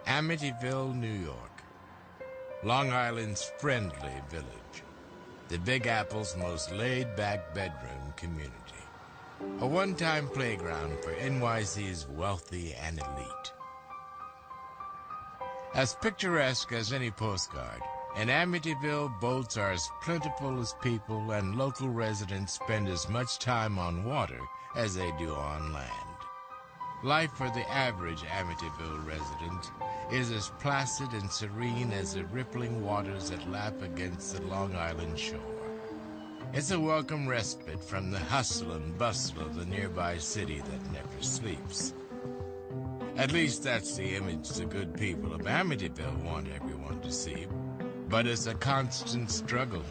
Amityville, New York. Long Island's friendly village. The Big Apple's most laid-back bedroom community. A one-time playground for NYC's wealthy and elite. As picturesque as any postcard, in Amityville, boats are as plentiful as people, and local residents spend as much time on water as they do on land. Life for the average Amityville resident is as placid and serene as the rippling waters that lap against the Long Island shore. It's a welcome respite from the hustle and bustle of the nearby city that never sleeps. At least that's the image the good people of Amityville want everyone to see. But it's a constant struggle,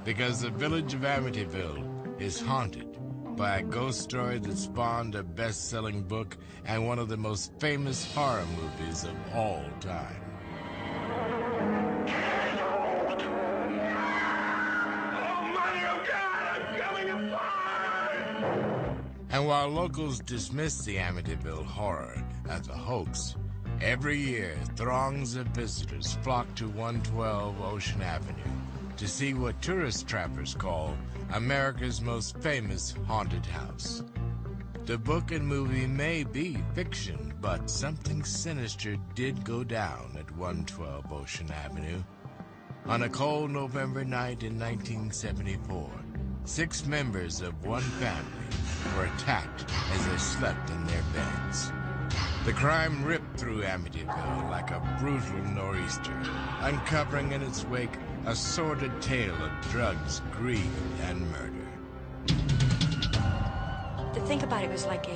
because the village of Amityville is haunted by a ghost story that spawned a best-selling book and one of the most famous horror movies of all time. And while locals dismiss the Amityville Horror as a hoax, every year throngs of visitors flock to 112 Ocean Avenue to see what tourist trappers call America's most famous haunted house. The book and movie may be fiction, but something sinister did go down at 112 Ocean Avenue. On a cold November night in 1974, 6 members of one family were attacked as they slept in their beds. The crime ripped through Amityville like a brutal nor'easter, uncovering in its wake a sordid tale of drugs, greed, and murder. To think about it was like a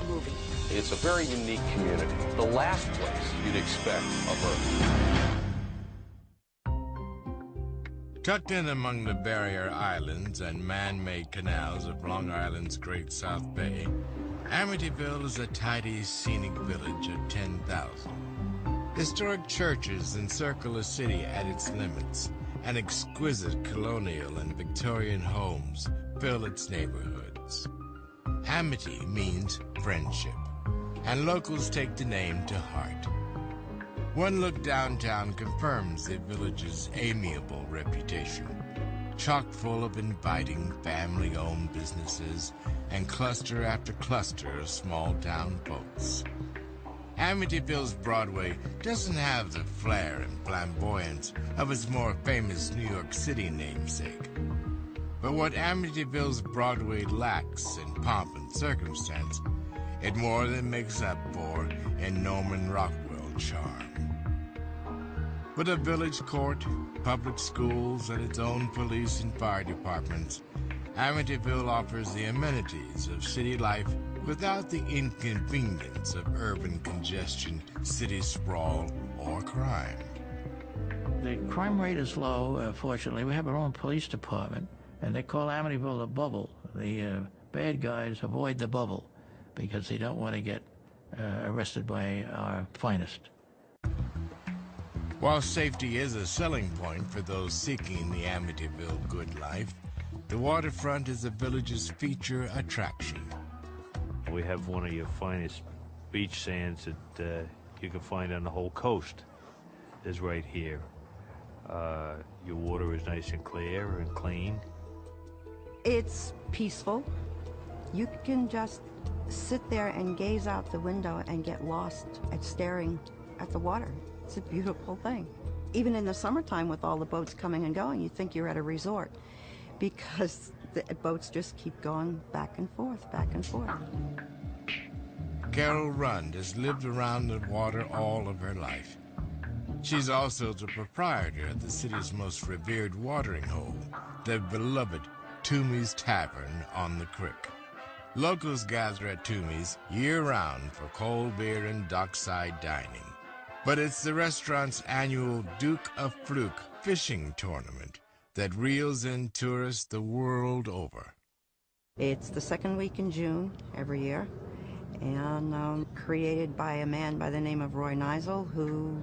movie. It's a very unique community. The last place you'd expect of Earth. Tucked in among the barrier islands and man-made canals of Long Island's Great South Bay, Amityville is a tidy, scenic village of 10,000. Historic churches encircle the city at its limits, and exquisite colonial and Victorian homes fill its neighborhoods. Amity means friendship, and locals take the name to heart. One look downtown confirms the village's amiable reputation, chock full of inviting family-owned businesses and cluster after cluster of small-town folks. Amityville's Broadway doesn't have the flair and flamboyance of its more famous New York City namesake. But what Amityville's Broadway lacks in pomp and circumstance, it more than makes up for in Norman Rockwell charm. With a village court, public schools, and its own police and fire departments, Amityville offers the amenities of city life without the inconvenience of urban congestion, city sprawl, or crime. The crime rate is low, fortunately. We have our own police department, and they call Amityville the bubble. The bad guys avoid the bubble because they don't want to get arrested by our finest. While safety is a selling point for those seeking the Amityville good life, the waterfront is the village's feature attraction. We have one of your finest beach sands that you can find on the whole coast is right here. Your water is nice and clear and clean. It's peaceful. You can just sit there and gaze out the window and get lost at staring at the water. It's a beautiful thing. Even in the summertime with all the boats coming and going, you think you're at a resort because the boats just keep going back and forth, back and forth. Carol Rund has lived around the water all of her life. She's also the proprietor of the city's most revered watering hole, the beloved Toomey's Tavern on the Creek. Locals gather at Toomey's year-round for cold beer and dockside dining. But it's the restaurant's annual Duke of Fluke fishing tournament that reels in tourists the world over. It's the second week in June every year, and created by a man by the name of Roy Neisel, who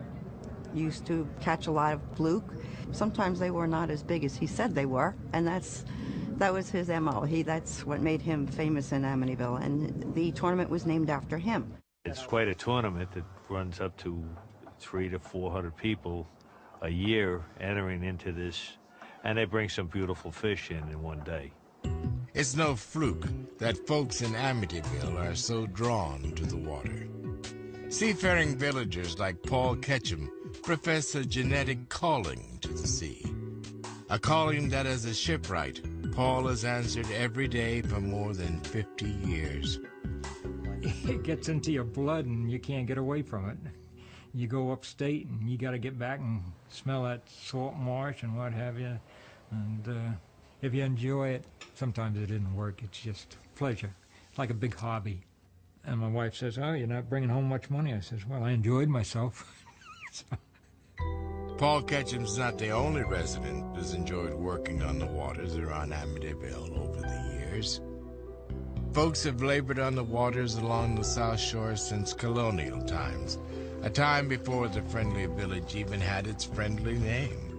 used to catch a lot of fluke. Sometimes they were not as big as he said they were, and that was his MO. That's what made him famous in Amityville, and the tournament was named after him. It's quite a tournament that runs up to 300 to 400 people a year entering into this, and they bring some beautiful fish in one day. It's no fluke that folks in Amityville are so drawn to the water. Seafaring villagers like Paul Ketchum profess a genetic calling to the sea. A calling that as a shipwright, Paul has answered every day for more than 50 years. It gets into your blood and you can't get away from it. You go upstate and you got to get back and smell that salt marsh and what have you. And if you enjoy it, sometimes it didn't work. It's just pleasure. It's like a big hobby. And my wife says, "Oh, you're not bringing home much money." I says, "Well, I enjoyed myself." So. Paul Ketchum's not the only resident who's enjoyed working on the waters around Amityville over the years. Folks have labored on the waters along the South Shore since colonial times, a time before the friendly village even had its friendly name.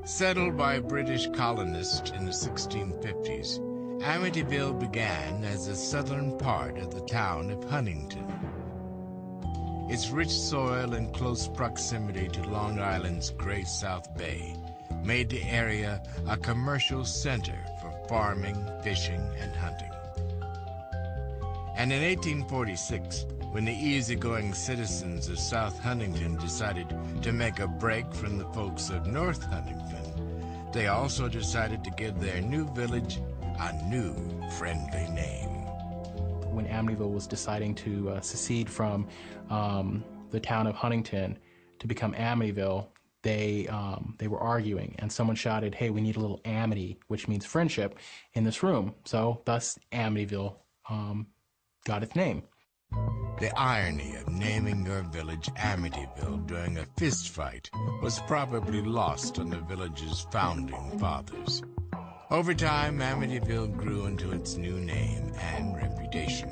Settled by British colonists in the 1650s, Amityville began as the southern part of the town of Huntington. Its rich soil and close proximity to Long Island's Great South Bay made the area a commercial center for farming, fishing, and hunting. And in 1846, when the easygoing citizens of South Huntington decided to make a break from the folks of North Huntington, they also decided to give their new village a new friendly name. When Amityville was deciding to secede from the town of Huntington to become Amityville, they were arguing, and someone shouted, "Hey, we need a little amity," which means friendship, in this room. So thus Amityville got its name. The irony of naming your village Amityville during a fistfight was probably lost on the village's founding fathers. Over time, Amityville grew into its new name and reputation.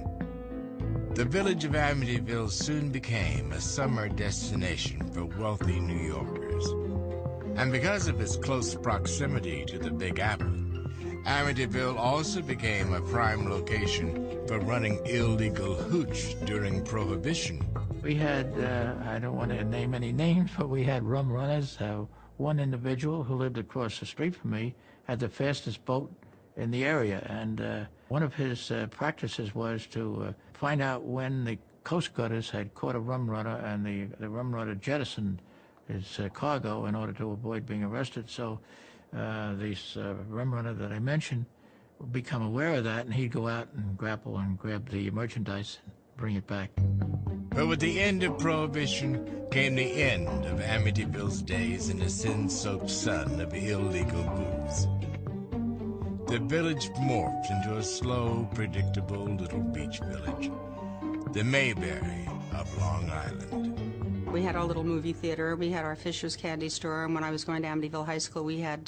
The village of Amityville soon became a summer destination for wealthy New Yorkers. And because of its close proximity to the Big Apple, Amityville also became a prime location for running illegal hooch during Prohibition. We had, I don't want to name any names, but we had rum runners. One individual who lived across the street from me had the fastest boat in the area, and one of his practices was to find out when the Coast Guarders had caught a rum runner, and the rum runner jettisoned his cargo in order to avoid being arrested. So this rum runner that I mentioned would become aware of that, and he'd go out and grapple and grab the merchandise and bring it back. But with the end of Prohibition came the end of Amityville's days in the sin-soaked sun of illegal booze. The village morphed into a slow, predictable little beach village, the Mayberry of Long Island. We had our little movie theater, we had our Fisher's candy store, and when I was going to Amityville High School, we had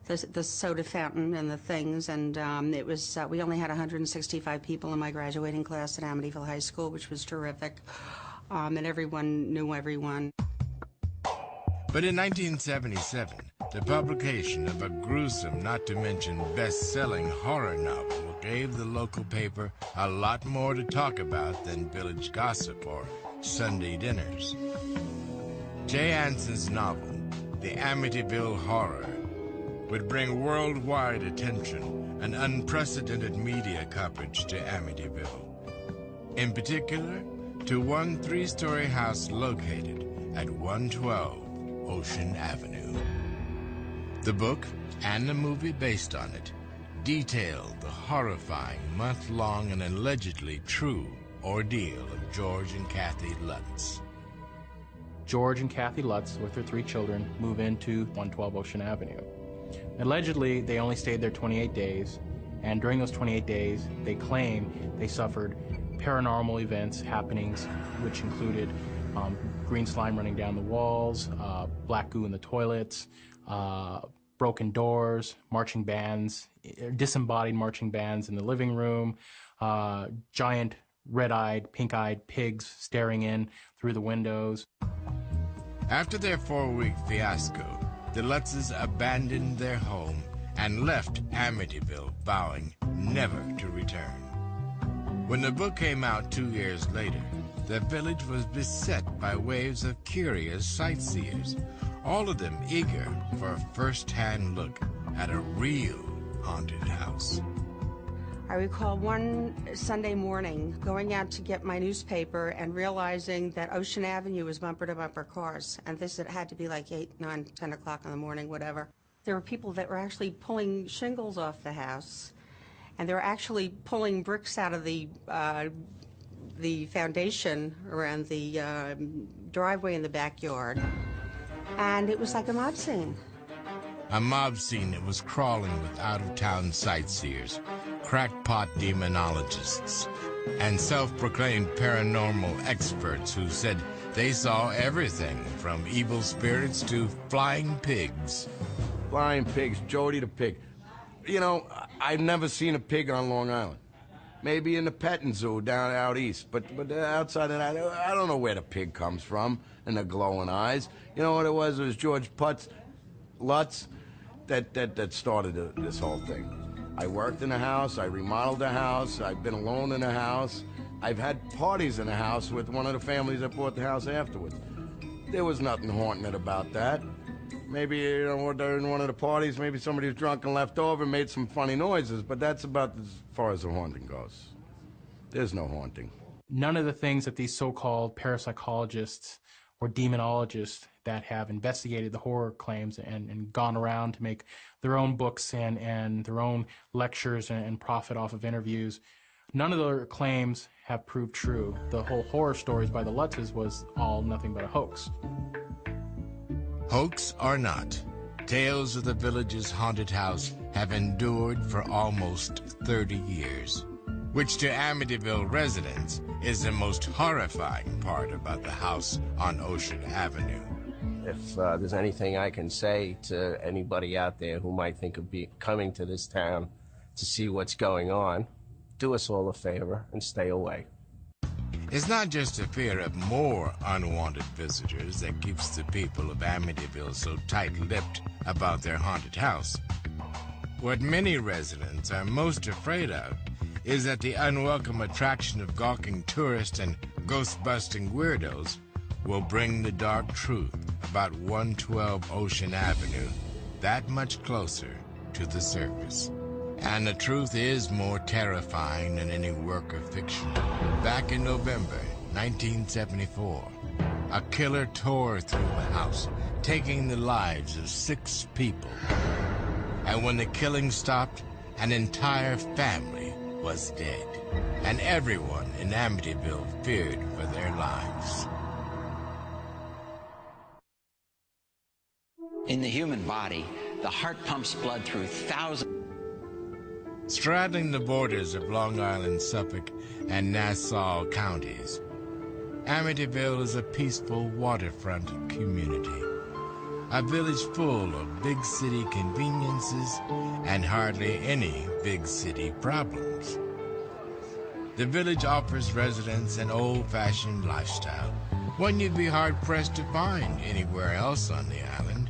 the soda fountain and the things, and it was we only had 165 people in my graduating class at Amityville High School, which was terrific, and everyone knew everyone. But in 1977, the publication of a gruesome, not to mention best-selling horror novel gave the local paper a lot more to talk about than village gossip or Sunday dinners. Jay Anson's novel, The Amityville Horror, would bring worldwide attention and unprecedented media coverage to Amityville. In particular, to one three-story house located at 112 Ocean Avenue. The book, and the movie based on it, detailed the horrifying month-long and allegedly true ordeal of George and Kathy Lutz. George and Kathy Lutz, with their 3 children, move into 112 Ocean Avenue. Allegedly, they only stayed there 28 days, and during those 28 days, they claim they suffered paranormal events, happenings, which included green slime running down the walls, black goo in the toilets, broken doors, marching bands, disembodied marching bands in the living room, giant red-eyed, pink-eyed pigs staring in through the windows. After their 4-week fiasco, the Lutzes abandoned their home and left Amityville, vowing never to return. When the book came out 2 years later, the village was beset by waves of curious sightseers, all of them eager for a first-hand look at a real haunted house. I recall one Sunday morning going out to get my newspaper and realizing that Ocean Avenue was bumper-to-bumper cars, and this it had to be like 8, 9, 10 o'clock in the morning, whatever. There were people that were actually pulling shingles off the house, and they were actually pulling bricks out of the foundation around the driveway in the backyard, and it was like a mob scene. A mob scene that was crawling with out-of-town sightseers, crackpot demonologists, and self-proclaimed paranormal experts who said they saw everything from evil spirits to flying pigs. Flying pigs, Jody the pig. You know, I've never seen a pig on Long Island. Maybe in the petting zoo down out east, but outside of that, I don't know where the pig comes from and the glowing eyes. You know what it was? It was George Lutz that started this whole thing. I worked in a house, I remodeled a house, I've been alone in a house. I've had parties in a house with one of the families that bought the house afterwards. There was nothing haunting it about that. Maybe, you know, during one of the parties, maybe somebody was drunk and left over and made some funny noises, but that's about as far as the haunting goes. There's no haunting. None of the things that these so-called parapsychologists or demonologists that have investigated the horror claims and gone around to make their own books and their own lectures and profit off of interviews, none of their claims have proved true. The whole horror stories by the Lutzes was all nothing but a hoax. Hoax or not, tales of the village's haunted house have endured for almost 30 years, which to Amityville residents is the most horrifying part about the house on Ocean Avenue. If there's anything I can say to anybody out there who might think of coming to this town to see what's going on, do us all a favor and stay away. It's not just a fear of more unwanted visitors that keeps the people of Amityville so tight-lipped about their haunted house. What many residents are most afraid of is that the unwelcome attraction of gawking tourists and ghost-busting weirdos will bring the dark truth about 112 Ocean Avenue that much closer to the surface. And the truth is more terrifying than any work of fiction. Back in November 1974, a killer tore through the house, taking the lives of 6 people. And when the killing stopped, an entire family was dead. And everyone in Amityville feared for their lives. In the human body, the heart pumps blood through thousands. Straddling the borders of Long Island, Suffolk, and Nassau counties, Amityville is a peaceful waterfront community. A village full of big city conveniences and hardly any big city problems. The village offers residents an old-fashioned lifestyle, one you'd be hard-pressed to find anywhere else on the island.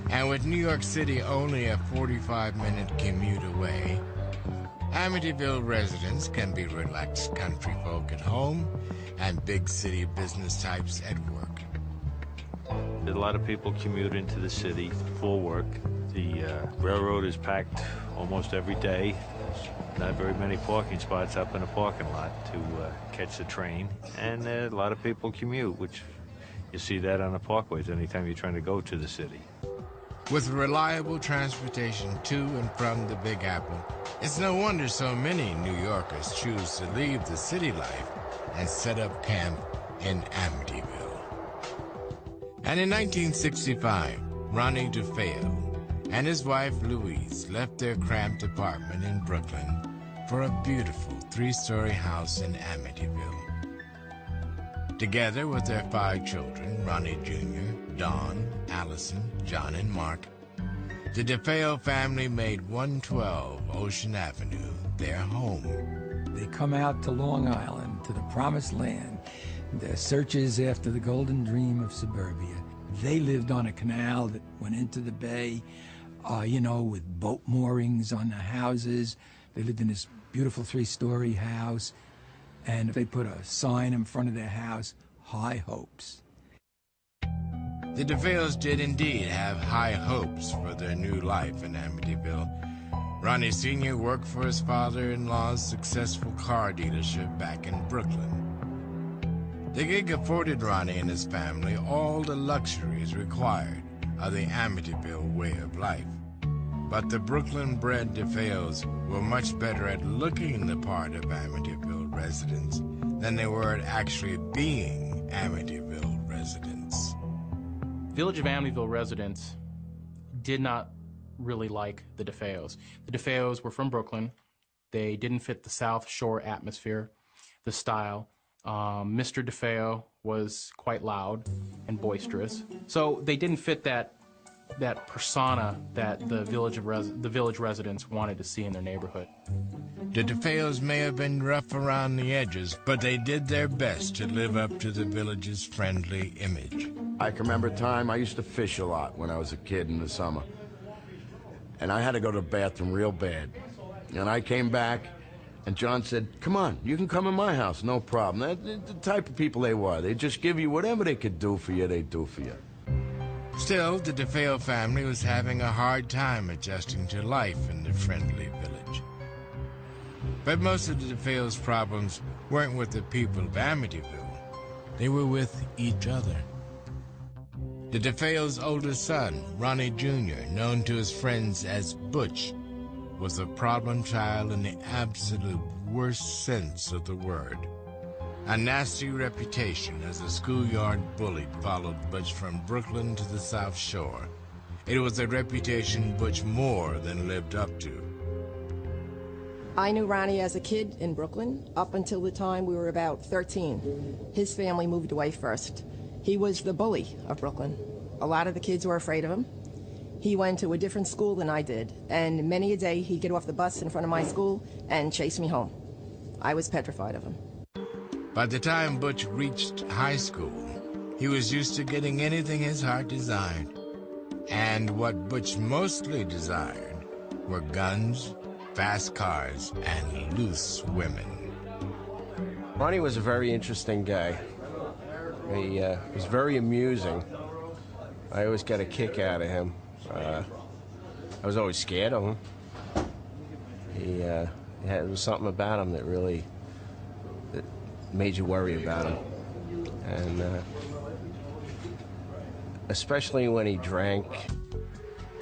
And with New York City only a 45-minute commute away, Amityville residents can be relaxed country folk at home and big city business types at work. A lot of people commute into the city for work. The railroad is packed almost every day. There's not very many parking spots up in the parking lot to catch the train. And a lot of people commute, which you see that on the parkways anytime you're trying to go to the city. With reliable transportation to and from the Big Apple, it's no wonder so many New Yorkers choose to leave the city life and set up camp in Amityville. And in 1965, Ronnie DeFeo and his wife Louise left their cramped apartment in Brooklyn for a beautiful 3-story house in Amityville. Together with their 5 children, Ronnie Jr., Dawn, Allison, John, and Mark, the DeFeo family made 112 Ocean Avenue their home. They come out to Long Island, to the promised land, their searches after the golden dream of suburbia. They lived on a canal that went into the bay, with boat moorings on the houses. They lived in this beautiful 3-story house. And they put a sign in front of their house, High Hopes. The DeFeos did indeed have high hopes for their new life in Amityville. Ronnie Sr. worked for his father-in-law's successful car dealership back in Brooklyn. The gig afforded Ronnie and his family all the luxuries required of the Amityville way of life. But the Brooklyn-bred DeFeos were much better at looking the part of Amityville residents than they were at actually being Amityville residents. Village of Amityville residents did not really like the DeFeos. The DeFeos were from Brooklyn. They didn't fit the South Shore atmosphere, the style. Mr. DeFeo was quite loud and boisterous. So they didn't fit that persona that the village residents wanted to see in their neighborhood. The DeFeos may have been rough around the edges, but they did their best to live up to the village's friendly image. I can remember a time I used to fish a lot when I was a kid in the summer. And I had to go to the bathroom real bad. And I came back, and John said, "Come on, you can come in my house, no problem." That's the type of people they were. They just give you whatever they could do for you, they'd do for you. Still, the DeFeo family was having a hard time adjusting to life in the friendly village. But most of the DeFeos' problems weren't with the people of Amityville. They were with each other. The DeFeos' oldest son, Ronnie Jr., known to his friends as Butch, was a problem child in the absolute worst sense of the word. A nasty reputation as a schoolyard bully followed Butch from Brooklyn to the South Shore. It was a reputation Butch more than lived up to. I knew Ronnie as a kid in Brooklyn up until the time we were about 13. His family moved away first. He was the bully of Brooklyn. A lot of the kids were afraid of him. He went to a different school than I did, and many a day he'd get off the bus in front of my school and chase me home. I was petrified of him. By the time Butch reached high school, he was used to getting anything his heart desired. And what Butch mostly desired were guns, fast cars, and loose women. Ronnie was a very interesting guy. He was very amusing. I always got a kick out of him. I was always scared of him. There was something about him that really made you worry about him. And especially when he drank.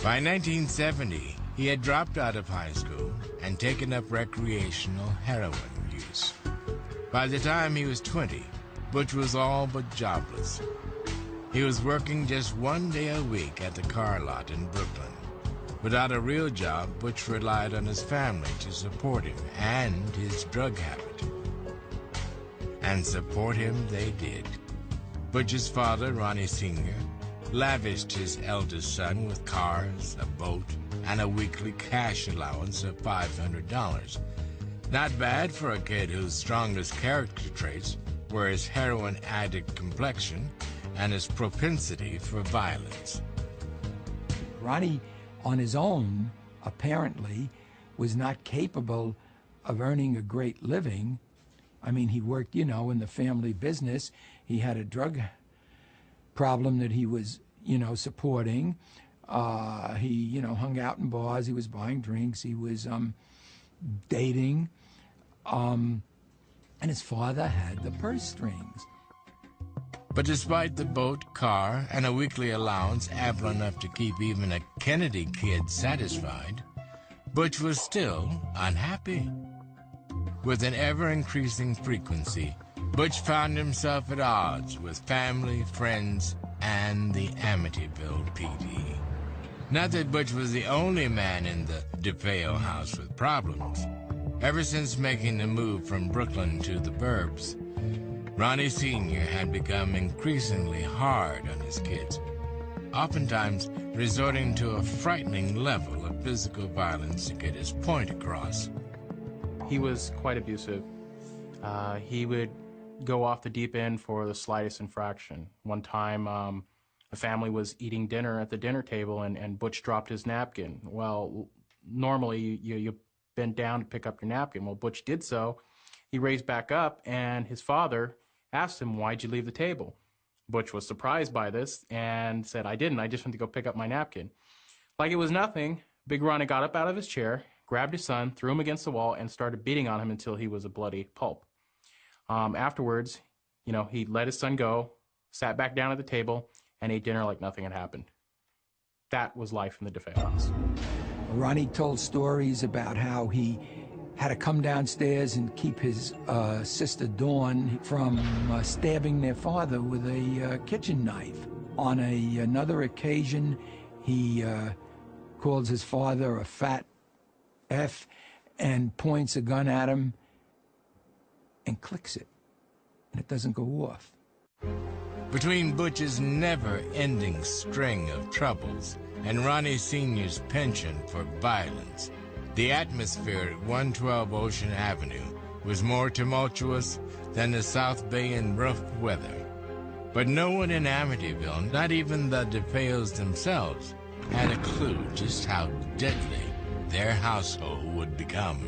By 1970, he had dropped out of high school and taken up recreational heroin use. By the time he was 20, Butch was all but jobless. He was working just one day a week at the car lot in Brooklyn. Without a real job, Butch relied on his family to support him and his drug habit. And support him they did. Butch's father, Ronnie Sr., lavished his eldest son with cars, a boat, and a weekly cash allowance of $500. Not bad for a kid whose strongest character traits were his heroin addict complexion and his propensity for violence. Ronnie, on his own, apparently, was not capable of earning a great living. I mean, he worked, in the family business. He had a drug problem that he was, supporting. He, hung out in bars. He was buying drinks. He was dating. And his father had the purse strings. But despite the boat, car, and a weekly allowance ample enough to keep even a Kennedy kid satisfied, Butch was still unhappy. With an ever-increasing frequency, Butch found himself at odds with family, friends, and the Amityville PD. Not that Butch was the only man in the DeFeo house with problems. Ever since making the move from Brooklyn to the burbs, Ronnie Sr. had become increasingly hard on his kids, oftentimes resorting to a frightening level of physical violence to get his point across. He was quite abusive. He would go off the deep end for the slightest infraction. One time, a family was eating dinner at the dinner table, and Butch dropped his napkin. Well, normally you bend down to pick up your napkin. Well, Butch did so. he raised back up, and his father asked him, "Why'd you leave the table?" Butch was surprised by this and said, "I didn't. I just went to go pick up my napkin." Like it was nothing, Big Ronnie got up out of his chair, grabbed his son, threw him against the wall, and started beating on him until he was a bloody pulp. Afterwards, he let his son go, sat back down at the table, and ate dinner like nothing had happened. That was life in the DeFeo house. Ronnie told stories about how he had to come downstairs and keep his sister Dawn from stabbing their father with a kitchen knife. On another occasion, he calls his father a fat F and points a gun at him and clicks it, and it doesn't go off. Between Butch's never-ending string of troubles and Ronnie Sr.'s penchant for violence, the atmosphere at 112 Ocean Avenue was more tumultuous than the South Bay in rough weather. But no one in Amityville, not even the DeFeos themselves, had a clue just how deadly their household would become.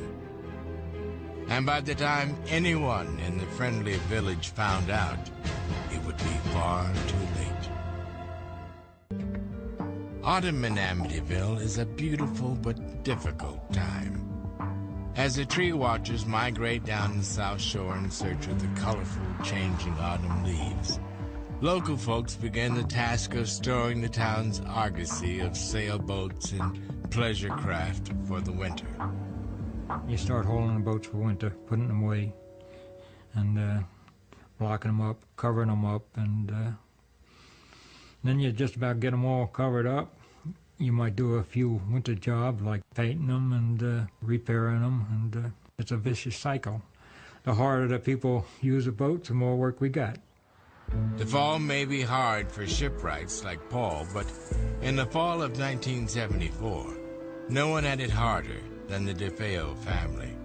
And by the time anyone in the friendly village found out, it would be far too late. Autumn in Amityville is a beautiful but difficult time. As the tree watchers migrate down the South Shore in search of the colorful, changing autumn leaves, local folks begin the task of storing the town's argosy of sailboats and pleasure craft for the winter. You start hauling the boats for winter, putting them away, and blocking them up, covering them up, and then you just about get them all covered up. You might do a few winter jobs like painting them and repairing them, and it's a vicious cycle. The harder that people use the boats, the more work we got. The fall may be hard for shipwrights like Paul, but in the fall of 1974, no one had it harder than the DeFeo family.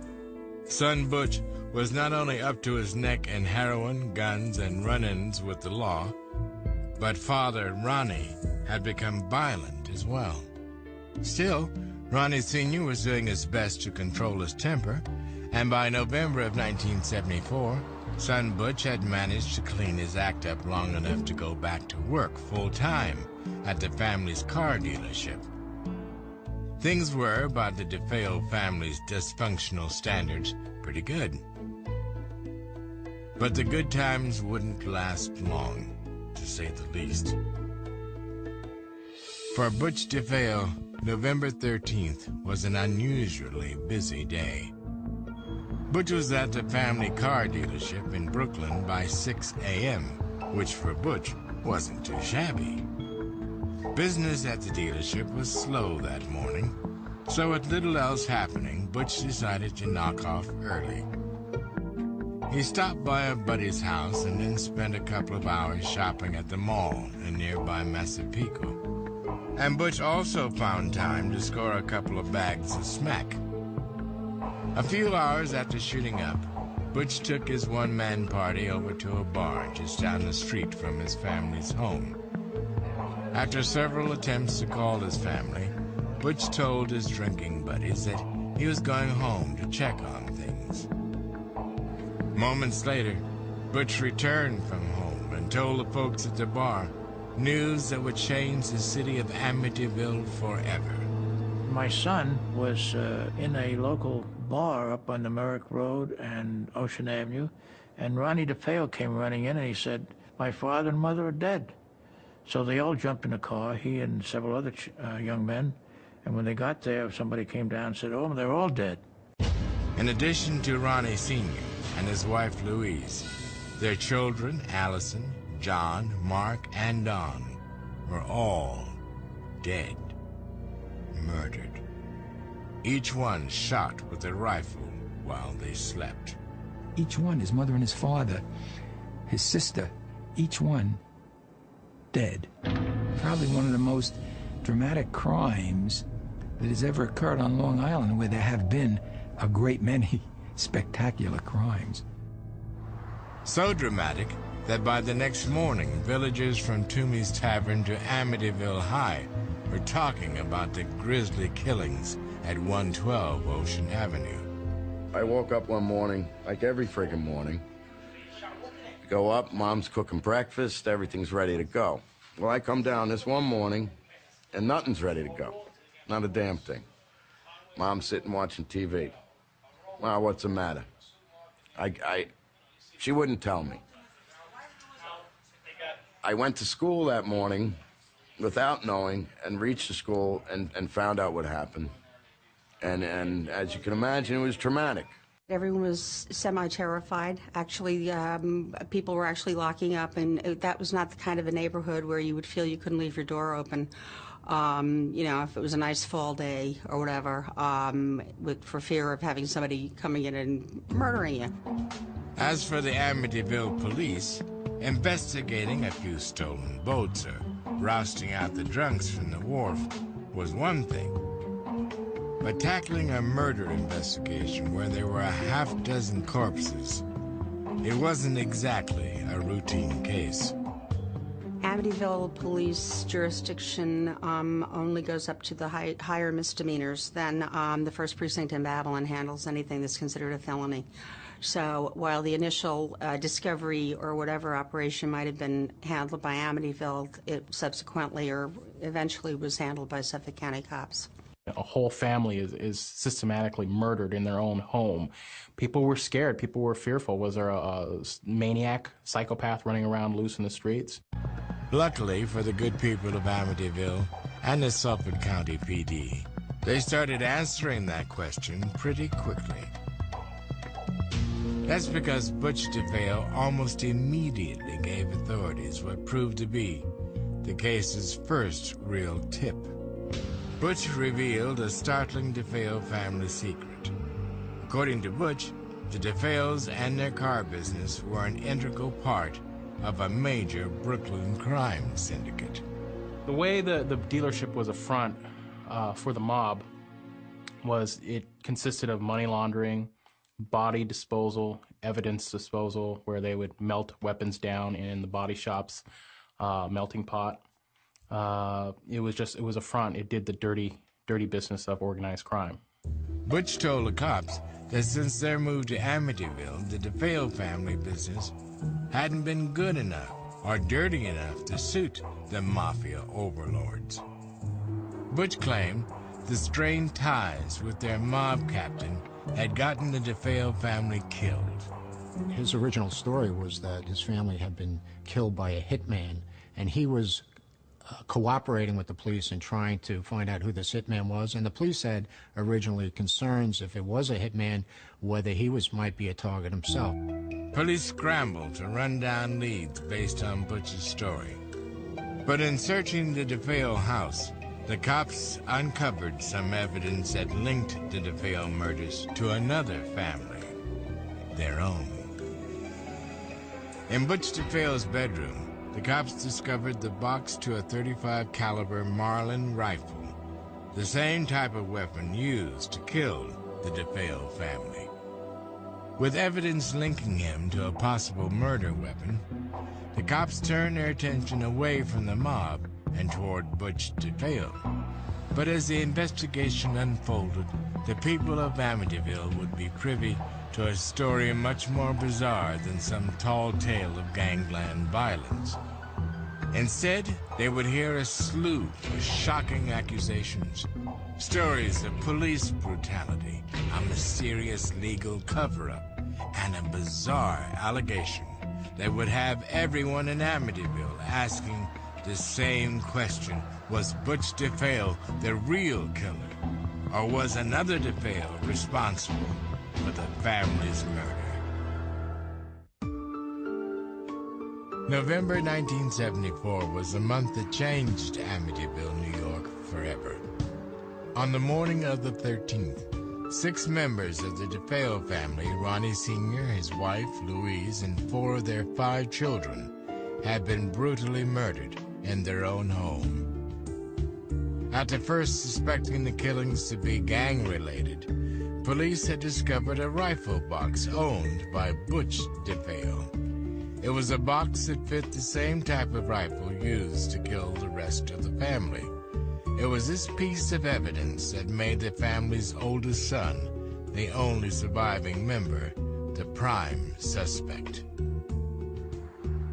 Son Butch was not only up to his neck in heroin, guns, and run-ins with the law, but father Ronnie had become violent as well. Still, Ronnie Sr. was doing his best to control his temper, and by November of 1974, son Butch had managed to clean his act up long enough to go back to work full-time at the family's car dealership. Things were, by the DeFeo family's dysfunctional standards, pretty good. But the good times wouldn't last long, to say the least. For Butch DeFeo, November 13th was an unusually busy day. Butch was at the family car dealership in Brooklyn by 6 a.m., which for Butch wasn't too shabby. Business at the dealership was slow that morning, so with little else happening, Butch decided to knock off early. He stopped by a buddy's house and then spent a couple of hours shopping at the mall in nearby Massapequa. And Butch also found time to score a couple of bags of smack. A few hours after shooting up, Butch took his one-man party over to a bar just down the street from his family's home. After several attempts to call his family, Butch told his drinking buddies that he was going home to check on things. Moments later, Butch returned from home and told the folks at the bar news that would change the city of Amityville forever. My son was in a local bar up on the Merrick Road and Ocean Avenue, and Ronnie DeFeo came running in and he said, "My father and mother are dead." So they all jumped in the car, he and several other young men, and when they got there, somebody came down and said, "Oh, they're all dead." In addition to Ronnie Sr. and his wife Louise, their children, Allison, John, Mark, and Don, were all dead, murdered. Each one shot with a rifle while they slept. Each one, his mother and his father, his sister, each one dead. Probably one of the most dramatic crimes that has ever occurred on Long Island, where there have been a great many spectacular crimes. So dramatic that by the next morning, villagers from Toomey's Tavern to Amityville High were talking about the grisly killings at 112 Ocean Avenue. I woke up one morning, like every friggin' morning. Go up, Mom's cooking breakfast, everything's ready to go. Well, I come down this one morning, and nothing's ready to go. Not a damn thing. Mom's sitting watching TV. Well, what's the matter? She wouldn't tell me. I went to school that morning without knowing and reached the school and found out what happened. And as you can imagine, it was traumatic. Everyone was semi-terrified. Actually, people were actually locking up, and that was not the kind of a neighborhood where you would feel you couldn't leave your door open. You know, if it was a nice fall day or whatever, for fear of having somebody coming in and murdering you. As for the Amityville police, investigating a few stolen boats or rousting out the drunks from the wharf was one thing. But tackling a murder investigation where there were a half-dozen corpses, it wasn't exactly a routine case. Amityville police jurisdiction only goes up to the higher misdemeanors. Then the first precinct in Babylon handles anything that's considered a felony. So while the initial discovery or whatever operation might have been handled by Amityville, it subsequently or eventually was handled by Suffolk County cops. A whole family is systematically murdered in their own home. People were scared. People were fearful. Was there a maniac, psychopath running around loose in the streets? Luckily for the good people of Amityville and the Suffolk County PD, they started answering that question pretty quickly. That's because Butch DeFeo almost immediately gave authorities what proved to be the case's first real tip. Butch revealed a startling DeFeo family secret. According to Butch, the DeFeos and their car business were an integral part of a major Brooklyn crime syndicate. The way the dealership was a front for the mob was it consisted of money laundering, body disposal, evidence disposal, where they would melt weapons down in the body shop's melting pot. It was a front. It did the dirty business of organized crime. Butch told the cops that since their move to Amityville, the DeFeo family business hadn't been good enough or dirty enough to suit the mafia overlords. Butch claimed the strained ties with their mob captain had gotten the DeFeo family killed. His original story was that his family had been killed by a hitman, and he was cooperating with the police and trying to find out who this hitman was. And the police had originally concerns, if it was a hitman, whether he might be a target himself. Police scrambled to run down leads based on Butch's story. But in searching the DeFeo house, the cops uncovered some evidence that linked the DeFeo murders to another family, their own. In Butch DeFeo's bedroom, the cops discovered the box to a .35 caliber Marlin rifle, the same type of weapon used to kill the DeFeo family. With evidence linking him to a possible murder weapon, the cops turned their attention away from the mob and toward Butch DeFeo. But as the investigation unfolded, the people of Amityville would be privy to a story much more bizarre than some tall tale of gangland violence. Instead, they would hear a slew of shocking accusations, stories of police brutality, a mysterious legal cover-up, and a bizarre allegation that would have everyone in Amityville asking the same question: was Butch DeFeo the real killer, or was another DeFeo responsible for the family's murder? November 1974 was the month that changed Amityville, New York, forever. On the morning of the 13th, 6 members of the DeFeo family, Ronnie Sr., his wife, Louise, and 4 of their 5 children, had been brutally murdered in their own home. After first suspecting the killings to be gang-related, police had discovered a rifle box owned by Butch DeFeo. It was a box that fit the same type of rifle used to kill the rest of the family. It was this piece of evidence that made the family's oldest son, the only surviving member, the prime suspect.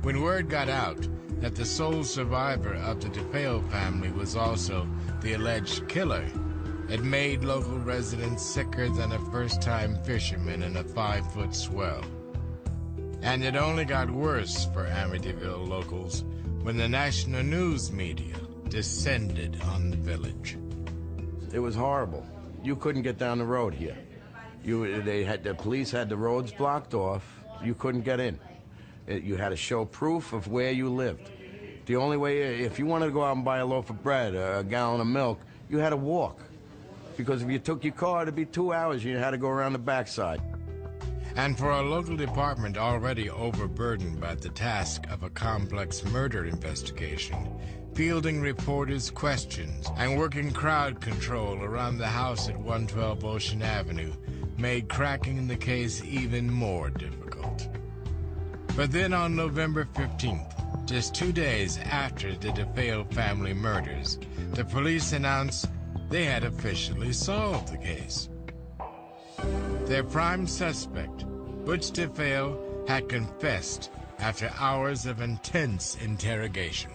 When word got out that the sole survivor of the DeFeo family was also the alleged killer, it made local residents sicker than a first-time fisherman in a 5-foot swell. And it only got worse for Amityville locals when the national news media descended on the village. It was horrible. You couldn't get down the road here. The police had the roads blocked off. You couldn't get in. You had to show proof of where you lived. The only way, if you wanted to go out and buy a loaf of bread or a gallon of milk, you had to walk. Because if you took your car, it'd be 2 hours. You had to go around the backside. And for a local department already overburdened by the task of a complex murder investigation, fielding reporters' questions and working crowd control around the house at 112 Ocean Avenue made cracking the case even more difficult. But then on November 15th, just 2 days after the DeFeo family murders, the police announced they had officially solved the case. Their prime suspect, Butch DeFeo, had confessed after hours of intense interrogation.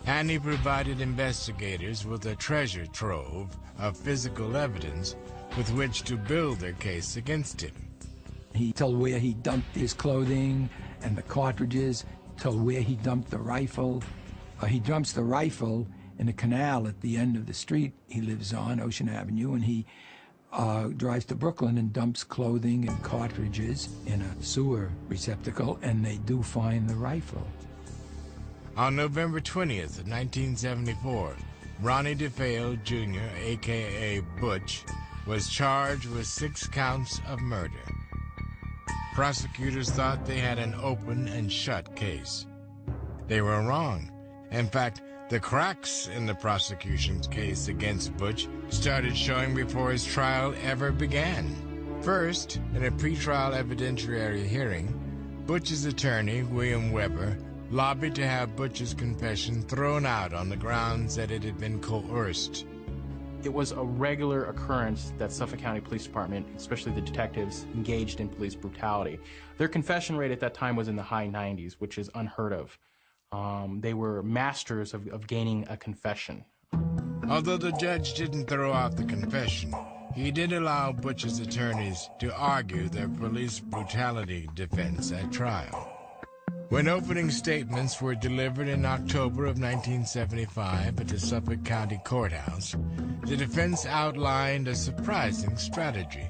And he provided investigators with a treasure trove of physical evidence with which to build their case against him. He told where he dumped his clothing and the cartridges, told where he dumped the rifle. He dumps the rifle in a canal at the end of the street he lives on, Ocean Avenue, and he drives to Brooklyn and dumps clothing and cartridges in a sewer receptacle, and they do find the rifle. On November 20th, 1974, Ronnie DeFeo Jr., a.k.a. Butch, was charged with 6 counts of murder. Prosecutors thought they had an open and shut case. They were wrong. In fact, the cracks in the prosecution's case against Butch started showing before his trial ever began. First, in a pretrial evidentiary hearing, Butch's attorney, William Weber, lobbied to have Butch's confession thrown out on the grounds that it had been coerced. It was a regular occurrence that Suffolk County Police Department, especially the detectives, engaged in police brutality. Their confession rate at that time was in the high 90s, which is unheard of. They were masters of gaining a confession. Although the judge didn't throw out the confession, he did allow Butch's attorneys to argue their police brutality defense at trial. When opening statements were delivered in October of 1975 at the Suffolk County Courthouse, the defense outlined a surprising strategy.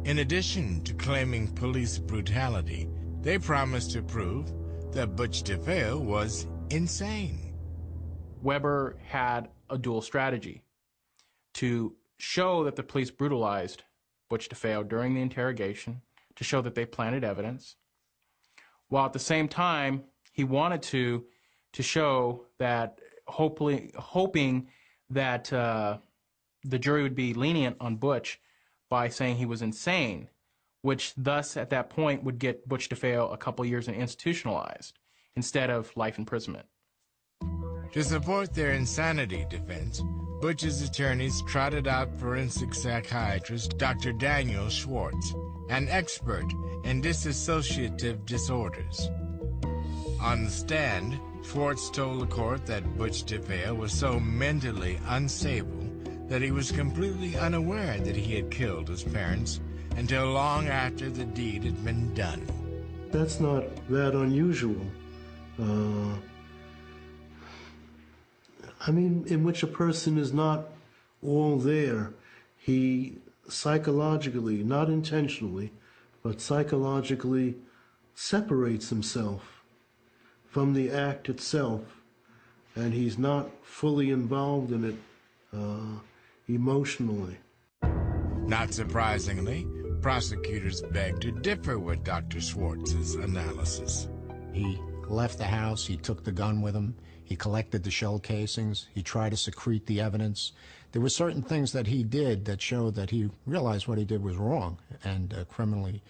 In addition to claiming police brutality, they promised to prove that Butch DeFeo was insane. Weber had a dual strategy to show that the police brutalized Butch DeFeo during the interrogation, to show that they planted evidence, while at the same time he wanted to show that, hoping that the jury would be lenient on Butch by saying he was insane, which thus at that point would get Butch DeFeo a couple years and institutionalized instead of life imprisonment. To support their insanity defense, Butch's attorneys trotted out forensic psychiatrist Dr. Daniel Schwartz, an expert in dissociative disorders. On the stand, Schwartz told the court that Butch DeFeo was so mentally unstable that he was completely unaware that he had killed his parents until long after the deed had been done. That's not that unusual. I mean, in which a person is not all there. He psychologically, not intentionally, but psychologically separates himself from the act itself, and he's not fully involved in it emotionally. Not surprisingly, prosecutors begged to differ with Dr. Schwartz's analysis. He left the house, he took the gun with him, he collected the shell casings, he tried to secrete the evidence. There were certain things that he did that showed that he realized what he did was wrong and criminally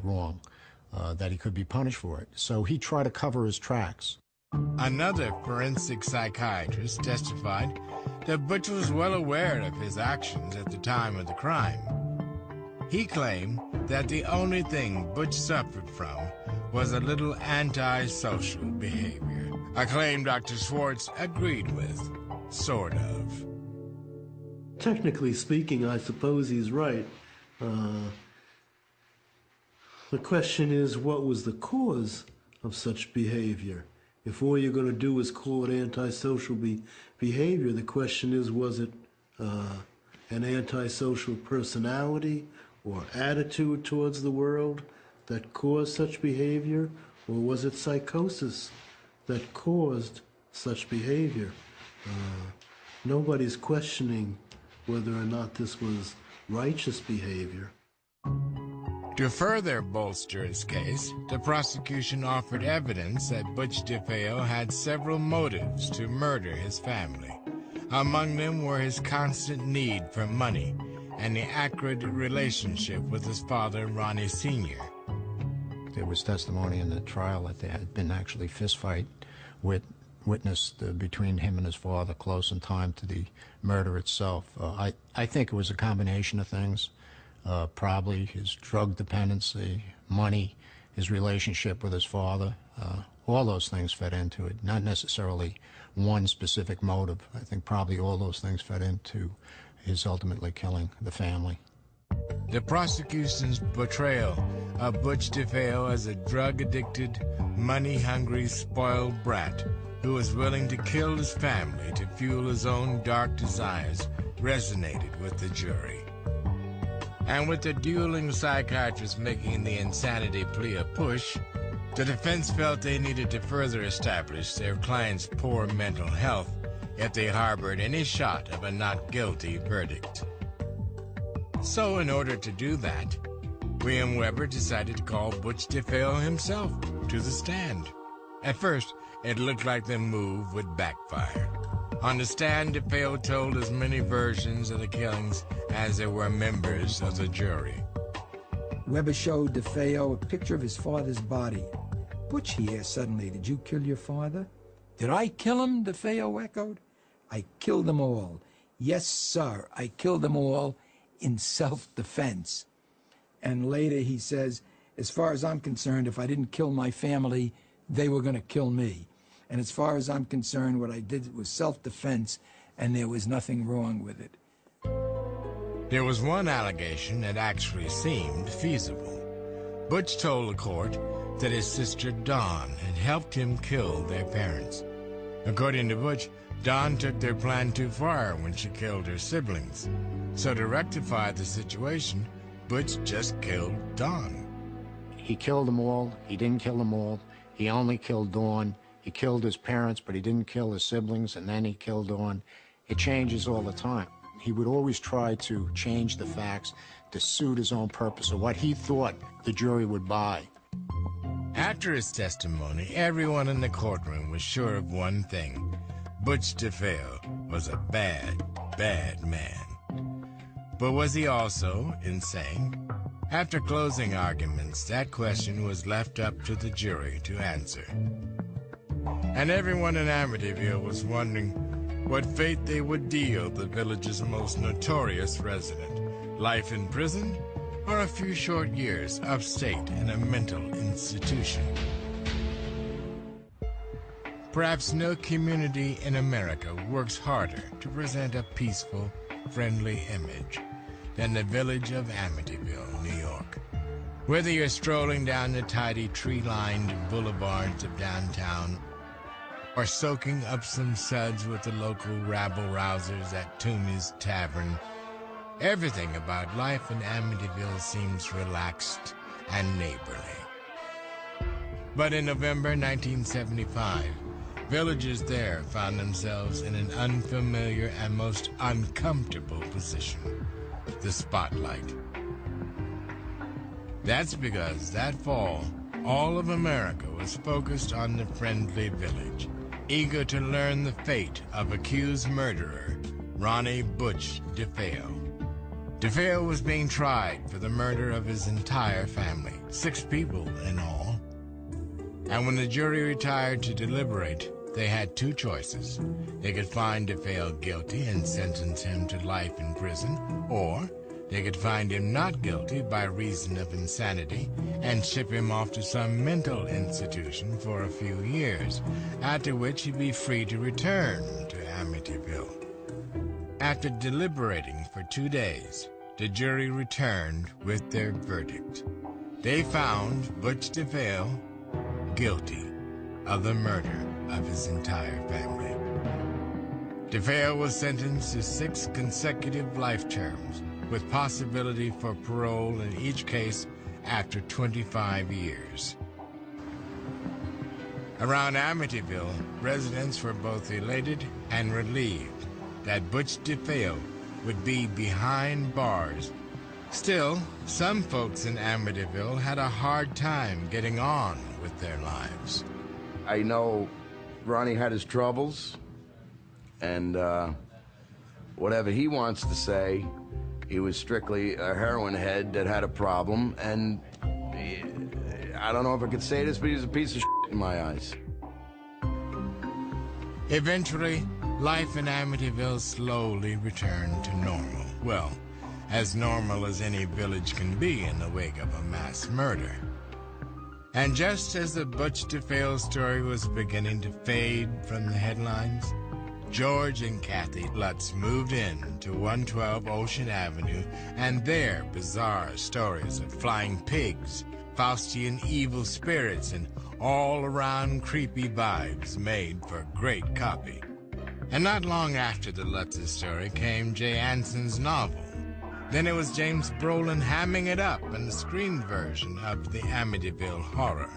wrong, that he could be punished for it. So he tried to cover his tracks. Another forensic psychiatrist testified that Butch was well aware of his actions at the time of the crime. He claimed that the only thing Butch suffered from was a little antisocial behavior, a claim Dr. Schwartz agreed with, sort of. Technically speaking, I suppose he's right. The question is, what was the cause of such behavior? If all you're going to do is call it antisocial behavior, the question is, was it an antisocial personality or attitude towards the world that caused such behavior, or was it psychosis that caused such behavior? Nobody's questioning whether or not this was righteous behavior. To further bolster his case, the prosecution offered evidence that Butch DeFeo had several motives to murder his family. Among them were his constant need for money and the acrid relationship with his father, Ronnie Sr. There was testimony in the trial that there had been actually fistfight witnessed between him and his father close in time to the murder itself. I think it was a combination of things. Probably his drug dependency, money, his relationship with his father. All those things fed into it, not necessarily one specific motive. I think probably all those things fed into his ultimately killing the family. The prosecution's portrayal of Butch DeFeo as a drug-addicted, money-hungry, spoiled brat who was willing to kill his family to fuel his own dark desires resonated with the jury. And with the dueling psychiatrists making the insanity plea a push, the defense felt they needed to further establish their client's poor mental health if they harbored any shot of a not guilty verdict. So in order to do that, William Weber decided to call Butch DeFeo himself to the stand. At first, it looked like the move would backfire. On the stand, DeFeo told as many versions of the killings as there were members of the jury. Weber showed DeFeo a picture of his father's body. Butch, he asked suddenly, "Did you kill your father?" "Did I kill him?" DeFeo echoed. "I killed them all. Yes, sir, I killed them all in self-defense." And later he says, "As far as I'm concerned, if I didn't kill my family, they were going to kill me. And as far as I'm concerned, what I did was self-defense, and there was nothing wrong with it." There was one allegation that actually seemed feasible. Butch told the court that his sister Dawn had helped him kill their parents. According to Butch, Dawn took their plan too far when she killed her siblings. So to rectify the situation, Butch just killed Dawn. He killed them all. He didn't kill them all. He only killed Dawn. He killed his parents, but he didn't kill his siblings, and then he killed Dawn. It changes all the time. He would always try to change the facts to suit his own purpose or what he thought the jury would buy. After his testimony, everyone in the courtroom was sure of one thing. Butch DeFeo was a bad, bad man. But was he also insane? After closing arguments, that question was left up to the jury to answer. And everyone in Amityville was wondering what fate they would deal the village's most notorious resident. Life in prison, or a few short years upstate in a mental institution. Perhaps no community in America works harder to present a peaceful, friendly image than the village of Amityville, New York. Whether you're strolling down the tidy, tree-lined boulevards of downtown, or soaking up some suds with the local rabble-rousers at Toomey's Tavern, everything about life in Amityville seems relaxed and neighborly. But in November 1975, villagers there found themselves in an unfamiliar and most uncomfortable position: the spotlight. That's because that fall, all of America was focused on the friendly village, eager to learn the fate of accused murderer Ronnie Butch DeFeo. DeFeo was being tried for the murder of his entire family, 6 people in all. And when the jury retired to deliberate, they had two choices. They could find DeFeo guilty and sentence him to life in prison, or they could find him not guilty by reason of insanity and ship him off to some mental institution for a few years, after which he'd be free to return to Amityville. After deliberating for 2 days, the jury returned with their verdict. They found Butch DeFeo guilty of the murder of his entire family. DeFeo was sentenced to 6 consecutive life terms, with possibility for parole in each case after 25 years. Around Amityville, residents were both elated and relieved that Butch DeFeo would be behind bars. Still, some folks in Amityville had a hard time getting on with their lives. I know Ronnie had his troubles, and whatever he wants to say, he was strictly a heroin head that had a problem, and I don't know if I could say this, but he's a piece of shit in my eyes. Eventually, life in Amityville slowly returned to normal. Well, as normal as any village can be in the wake of a mass murder. And just as the Butch DeFeo story was beginning to fade from the headlines, George and Kathy Lutz moved in to 112 Ocean Avenue, and their bizarre stories of flying pigs, Faustian evil spirits, and all-around creepy vibes made for great copy. And not long after the Lutz's story came Jay Anson's novel. Then it was James Brolin hamming it up in the screen version of the Amityville Horror.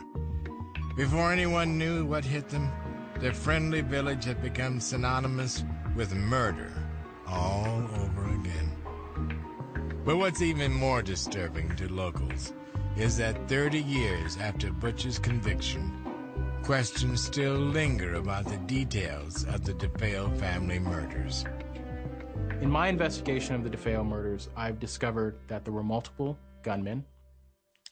Before anyone knew what hit them, their friendly village had become synonymous with murder all over again. But what's even more disturbing to locals is that 30 years after Butch's conviction, questions still linger about the details of the DeFeo family murders. In my investigation of the DeFeo murders, I've discovered that there were multiple gunmen.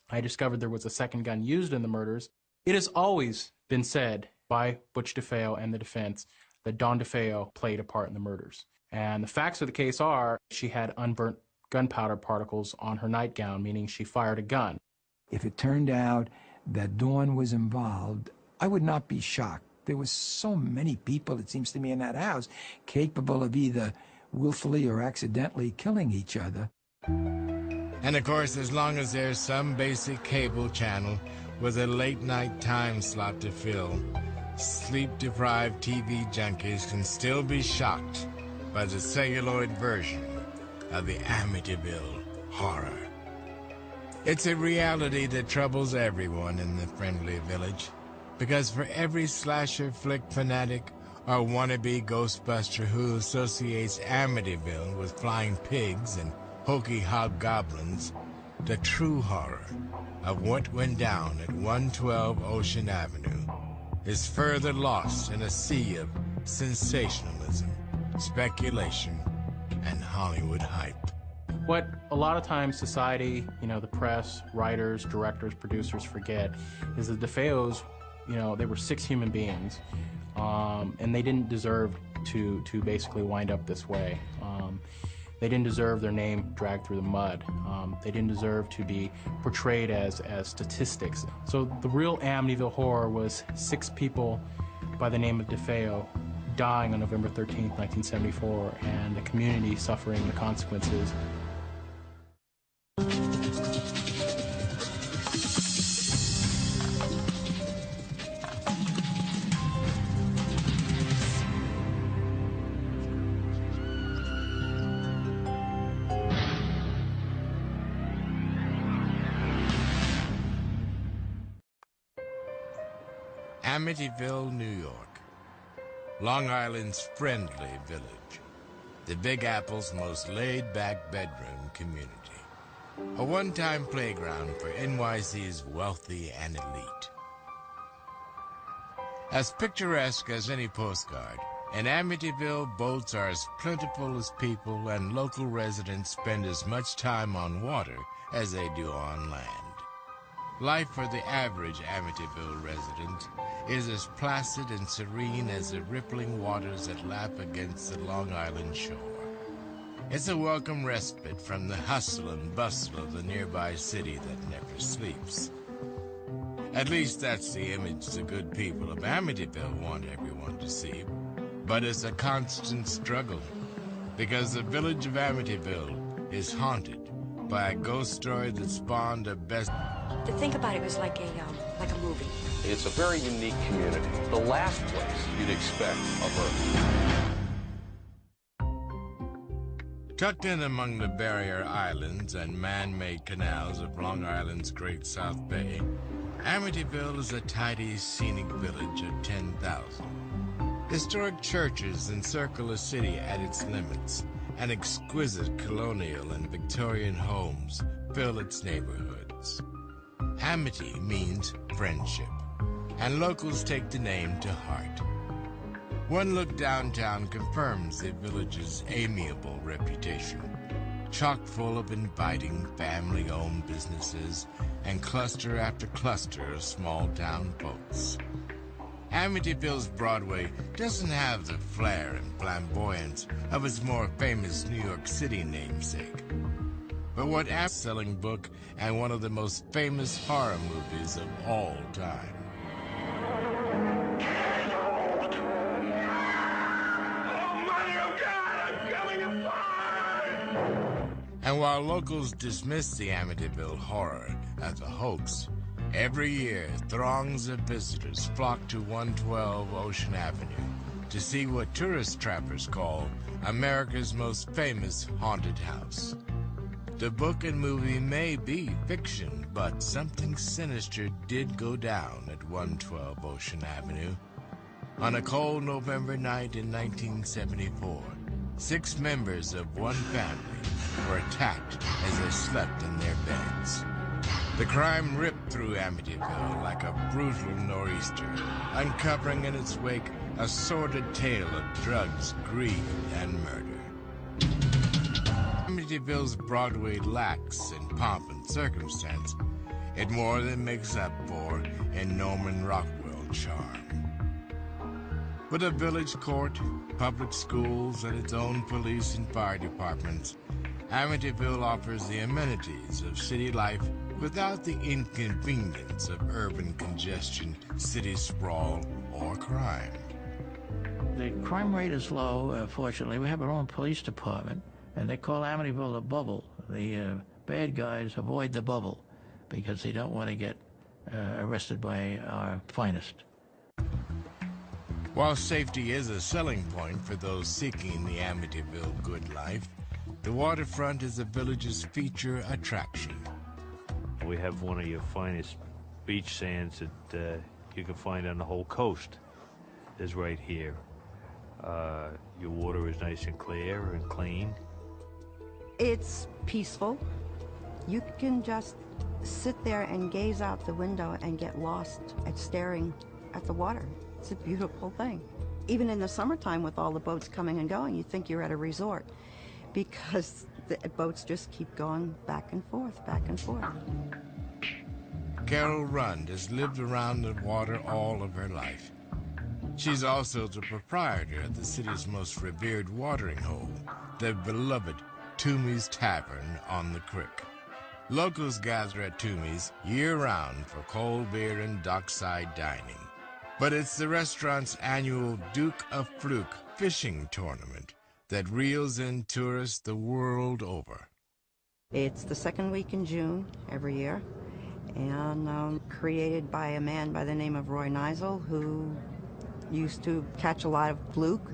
I discovered there was a second gun used in the murders. It has always been said by Butch DeFeo and the defense that Dawn DeFeo played a part in the murders. And the facts of the case are she had unburnt gunpowder particles on her nightgown, meaning she fired a gun. If it turned out that Dawn was involved, I would not be shocked. There was so many people, it seems to me, in that house capable of either willfully or accidentally killing each other. And of course, as long as there's some basic cable channel with a late-night time slot to fill, sleep-deprived TV junkies can still be shocked by the celluloid version of the Amityville Horror. It's a reality that troubles everyone in the friendly village, because for every slasher flick fanatic or wannabe Ghostbuster who associates Amityville with flying pigs and hokey hobgoblins, the true horror of what went down at 112 Ocean Avenue is further lost in a sea of sensationalism, speculation, and Hollywood hype. What a lot of times society, the press, writers, directors, producers forget is the DeFeos, they were 6 human beings. And they didn't deserve to basically wind up this way. They didn't deserve their name dragged through the mud. They didn't deserve to be portrayed as statistics. So the real Amityville Horror was 6 people by the name of DeFeo dying on November 13th, 1974, and the community suffering the consequences. Amityville, New York, Long Island's friendly village, the Big Apple's most laid-back bedroom community, a one-time playground for NYC's wealthy and elite. As picturesque as any postcard, in Amityville, boats are as plentiful as people, and local residents spend as much time on water as they do on land. Life for the average Amityville resident is as placid and serene as the rippling waters that lap against the Long Island shore. It's a welcome respite from the hustle and bustle of the nearby city that never sleeps. At least that's the image the good people of Amityville want everyone to see. But it's a constant struggle, because the village of Amityville is haunted by a ghost story that spawned a best... To think about it was like a movie. It's a very unique community. The last place you'd expect of Earth. Tucked in among the barrier islands and man-made canals of Long Island's Great South Bay, Amityville is a tidy, scenic village of 10,000. Historic churches encircle the city at its limits, and exquisite colonial and Victorian homes fill its neighborhoods. Amity means friendship, and locals take the name to heart. One look downtown confirms the village's amiable reputation, chock full of inviting family-owned businesses and cluster after cluster of small-town folks. Amityville's Broadway doesn't have the flair and flamboyance of its more famous New York City namesake. But what selling book and one of the most famous horror movies of all time. And while locals dismiss the Amityville Horror as a hoax, every year throngs of visitors flock to 112 Ocean Avenue to see what tourist trappers call America's most famous haunted house. The book and movie may be fiction, but something sinister did go down at 112 Ocean Avenue. On a cold November night in 1974, 6 members of one family were attacked as they slept in their beds. The crime ripped through Amityville like a brutal nor'easter, uncovering in its wake a sordid tale of drugs, greed, and murder. Amityville's Broadway lacks in pomp and circumstance. It more than makes up for in Norman Rockwell charm. With a village court, public schools, and its own police and fire departments, Amityville offers the amenities of city life without the inconvenience of urban congestion, city sprawl, or crime. The crime rate is low, fortunately. We have our own police department, and they call Amityville the bubble. The bad guys avoid the bubble because they don't want to get arrested by our finest. While safety is a selling point for those seeking the Amityville good life, the waterfront is the village's feature attraction. We have one of your finest beach sands that you can find on the whole coast is right here. Your water is nice and clear and clean. It's peaceful. You can just sit there and gaze out the window and get lost at staring at the water. It's a beautiful thing. Even in the summertime with all the boats coming and going, you think you're at a resort because the boats just keep going back and forth, back and forth. Carol Rund has lived around the water all of her life. She's also the proprietor of the city's most revered watering hole, the beloved Toomey's Tavern on the Creek. Locals gather at Toomey's year-round for cold beer and dockside dining. But it's the restaurant's annual Duke of Fluke fishing tournament that reels in tourists the world over. It's the second week in June every year, and created by a man by the name of Roy Neisel, who used to catch a lot of fluke.